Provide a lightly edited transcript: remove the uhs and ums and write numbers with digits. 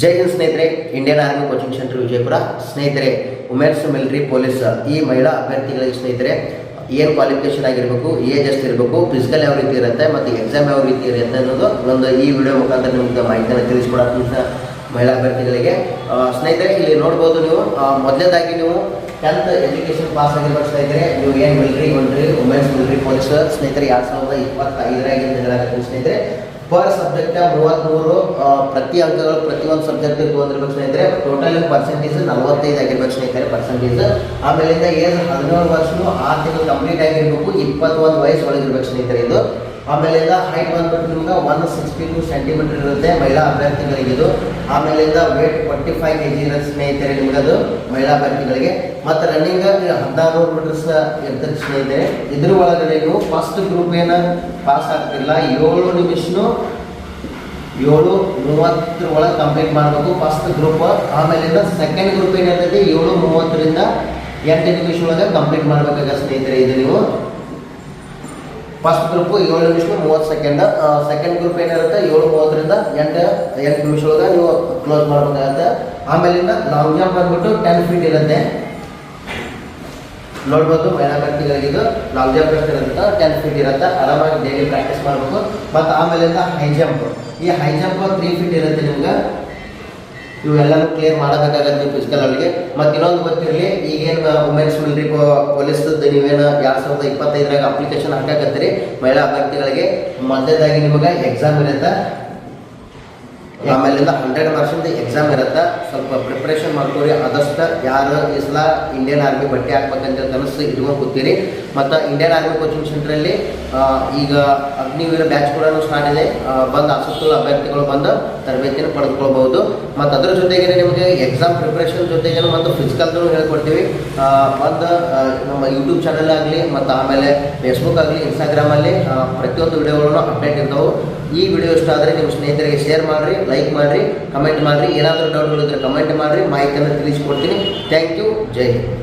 ಜೈ ಹಿಂದ್ ಸ್ನೇಹಿತರೆ, Indian army coaching centre Vijayapura. ಸ್ನೇಹಿತರೆ, women's military police ಈ ಮಹಿಳಾ ಅಭ್ಯರ್ಥಿಗಳಿಗೆ ಸ್ನೇಹಿತರೆ ಏನು ಕ್ವಾಲಿಫಿಕೇಶನ್ ಆಗಿರಬೇಕು, ಏಜ್ ಎಷ್ಟು ಇರಬೇಕು, ಫಿಸಿಕಲ್ ಯಾವ ರೀತಿ ಇರುತ್ತೆ ಮತ್ತು ಎಕ್ಸಾಮ್ ಯಾವ ರೀತಿ ಇರುತ್ತೆ ಅನ್ನೋದು ಒಂದು ಈ ವಿಡಿಯೋ ಮುಖಾಂತರ ನಿಮ್ಗೆ ಮಾಹಿತಿಯನ್ನು ತಿಳಿಸ್ಕೊಡೋಕೆ ಮಹಿಳಾ ಅಭ್ಯರ್ಥಿಗಳಿಗೆ. ಸ್ನೇಹಿತರೆ, ಇಲ್ಲಿ ನೋಡ್ಬೋದು ನೀವು ಮೊದಲನೇದಾಗಿ ನೀವು 10th ಎಜುಕೇಷನ್ ಪಾಸ್ ಆಗಿರ್ಬೇಕು ಸ್ನೇಹಿತರೆ. ನೀವು ಏನು ಮಿಲಿಟರಿ ಹೊಂಟ್ರಿ, ವುಮೆನ್ಸ್ ಮಿಲಿಟರಿ ಪೊಲೀಸ್ ಸ್ನೇಹಿತರೆ 2025 ಹೇಳಾಕತ್ತೀನಿ ಸ್ನೇಹಿತರೆ. ಪರ್ ಸಬ್ಜೆಕ್ಟ್ 33 ಪ್ರತಿ ಅಂಕಗಳು ಪ್ರತಿಯೊಂದು ಸಬ್ಜೆಕ್ಟ್ ತೊಗೊಂಡಿರ್ಬೇಕು ಸ್ನೇಹಿತರೆ. ಟೋಟಲ್ ಪರ್ಸೆಂಟೇಜ್ 45 ಆಗಿರ್ಬೇಕು ಸ್ನೇಹಿತರೆ ಪರ್ಸೆಂಟೇಜ್. ಆಮೇಲಿಂದ ಏಜ್ 17 ವರ್ಷನು 6 ತಿಂಗಳು ಕಂಪ್ಲೀಟ್ ಆಗಿರ್ಬೇಕು, 21 ವಯಸ್ಸು ಒಳಗಿರ್ಬೇಕು ಸ್ನೇಹಿತರೆ ಇದು. ಆಮೇಲಿಂದ ಹೈಟ್ ಬಂದ್ಬಿಟ್ಟು ನಿಮ್ಗೆ 162 ಸೆಂಟಿಮೀಟರ್ ಇರುತ್ತೆ ಮಹಿಳಾ ಅಭ್ಯರ್ಥಿಗಳಿಗೆ ಇದು. ಆಮೇಲಿಂದ ವೇಟ್ 45 kg ಇರುತ್ತೆ ಸ್ನೇಹಿತರೆ ನಿಮ್ಗದು ಮಹಿಳಾ ಅಭ್ಯರ್ಥಿಗಳಿಗೆ. ಮತ್ತು ರನ್ನಿಂಗ್ 1400 ಮೀಟರ್ಸ್ ಇರ್ತದೆ ಸ್ನೇಹಿತರೆ. ಇದ್ರ ಒಳಗಡೆ ನೀವು ಫಸ್ಟ್ ಗ್ರೂಪ್ ಏನು ಪಾಸ್ ಆಗ್ತಿಲ್ಲ 7 ನಿಮಿಷನು 7:30 ಒಳಗೆ ಕಂಪ್ಲೀಟ್ ಮಾಡಬೇಕು ಫಸ್ಟ್ ಗ್ರೂಪ್. ಆಮೇಲಿಂದ ಸೆಕೆಂಡ್ ಗ್ರೂಪ್ ಏನಿರ್ತೈತಿ 7:30ರಿಂದ 8 ನಿಮಿಷ ಒಳಗೆ ಕಂಪ್ಲೀಟ್ ಮಾಡಬೇಕಾಗ ಸ್ನೇಹಿತರೆ. ಇದು ನೀವು ಫಸ್ಟ್ ಗ್ರೂಪ್ 7 ನಿಮಿಷ 30 ಸೆಕೆಂಡ್, ಸೆಕೆಂಡ್ ಗ್ರೂಪ್ ಏನಿರುತ್ತೆ 7:30ರಿಂದ 8 ನಿಮಿಷ ಒಳಗೆ ನೀವು ಕ್ಲೋಸ್ ಮಾಡಬೇಕಾಗತ್ತೆ. ಆಮೇಲಿಂದ ಲಾಂಗ್ ಜಂಪ್ ಬಂದ್ಬಿಟ್ಟು 10 ಫೀಟ್ ಇರುತ್ತೆ ನೋಡ್ಬೋದು ಮಹಿಳಾ ಅಭ್ಯರ್ಥಿಗಳಿಗೆ. ಇದು ಲಾಂಗ್ ಜಂಪ್ ಎಷ್ಟು ಇರುತ್ತೆ 10 ಫೀಟ್ ಇರುತ್ತೆ. ಆರಾಮಾಗಿ ಡೈಲಿ ಪ್ರಾಕ್ಟೀಸ್ ಮಾಡಬೇಕು. ಮತ್ತು ಆಮೇಲಿಂದ ಹೈ ಜಂಪ್, ಈ ಹೈ ಜಂಪ್ 3 ಫೀಟ್ ಇರುತ್ತೆ ನಿಮ್ಗೆ. ಇವೆಲ್ಲನೂ ಕ್ಲಿಯರ್ ಮಾಡಬೇಕಾಗತ್ತೆ ನೀವು ಫಿಸಿಕಲ್ ಅವರಿಗೆ. ಮತ್ತು ಇನ್ನೊಂದು ಗೊತ್ತಿರಲಿ, ಈಗೇನು ವುಮೆನ್ಸ್ ಮಿಲಿಟರಿ ಪೊಲೀಸ್ದು ನೀವೇನು 2025 ಅಪ್ಲಿಕೇಶನ್ ಹಾಕಾಕತ್ತೀರಿ ಮಹಿಳಾ ಅಭ್ಯರ್ಥಿಗಳಿಗೆ, ಮೊದಲೇದಾಗಿ ನಿಮಗೆ ಎಕ್ಸಾಮ್ ಇರುತ್ತೆ. ಆಮೇಲಿಂದ 100% ಎಕ್ಸಾಮ್ ಇರುತ್ತೆ. ಸ್ವಲ್ಪ ಪ್ರಿಪ್ರೇಷನ್ ಮಾಡ್ಕೊರಿ ಆದಷ್ಟು. ಯಾರು ಈ ಸಲ ಇಂಡಿಯನ್ ಆರ್ಮಿ ಬಟ್ಟೆ ಹಾಕ್ಬೇಕಂತ ಕನಸು ಇಟ್ಕೊಂಡು ಕೂತೀರಿ. ಮತ್ತು ಇಂಡಿಯನ್ ಆರ್ಮಿ ಕೋಚಿಂಗ್ ಸೆಂಟ್ರಲ್ಲಿ ಈಗ ಅಗ್ನಿವೀರ ಬ್ಯಾಚ್ ಕೂಡ ಸ್ಟಾರ್ಟ್ ಇದೆ. ಬಂದು ಆಸಕ್ತಿಗಳ ಅಭ್ಯರ್ಥಿಗಳು ಬಂದು ತರಬೇತಿಯನ್ನು ಪಡೆದುಕೊಳ್ಬಹುದು. ಮತ್ತು ಅದರ ಜೊತೆಗೆ ನಿಮಗೆ ಎಕ್ಸಾಮ್ ಪ್ರಿಪ್ರೇಷನ್ ಜೊತೆಗೇನು ಮತ್ತು ಫಿಸಿಕಲ್ದು ಹೇಳ್ಕೊಡ್ತೀವಿ. ಬಂದು ನಮ್ಮ ಯೂಟ್ಯೂಬ್ ಚಾನಲ್ ಆಗಲಿ ಮತ್ತು ಆಮೇಲೆ ಫೇಸ್ಬುಕ್ ಆಗಲಿ ಇನ್ಸ್ಟಾಗ್ರಾಮಲ್ಲಿ ಪ್ರತಿಯೊಂದು ವಿಡಿಯೋಗಳನ್ನು ಅಪ್ಡೇಟ್ ಇರ್ತಾವೆ. ಈ ವಿಡಿಯೋ ಇಷ್ಟ ಆದರೆ ನಿಮ್ಮ ಸ್ನೇಹಿತರಿಗೆ ಶೇರ್ ಮಾಡಿರಿ, ಲೈಕ್ ಮಾಡಿರಿ, ಕಮೆಂಟ್ ಮಾಡಿರಿ. ಏನಾದರೂ ಡೌಟ್ಗಳಿದ್ರೆ ಕಮೆಂಟ್ ಮಾಡಿರಿ, ಮಾಹಿತಿಯನ್ನು ತಿಳಿಸ್ಕೊಡ್ತೀನಿ. Thank you. ಜೈ ಹಿಂದ್.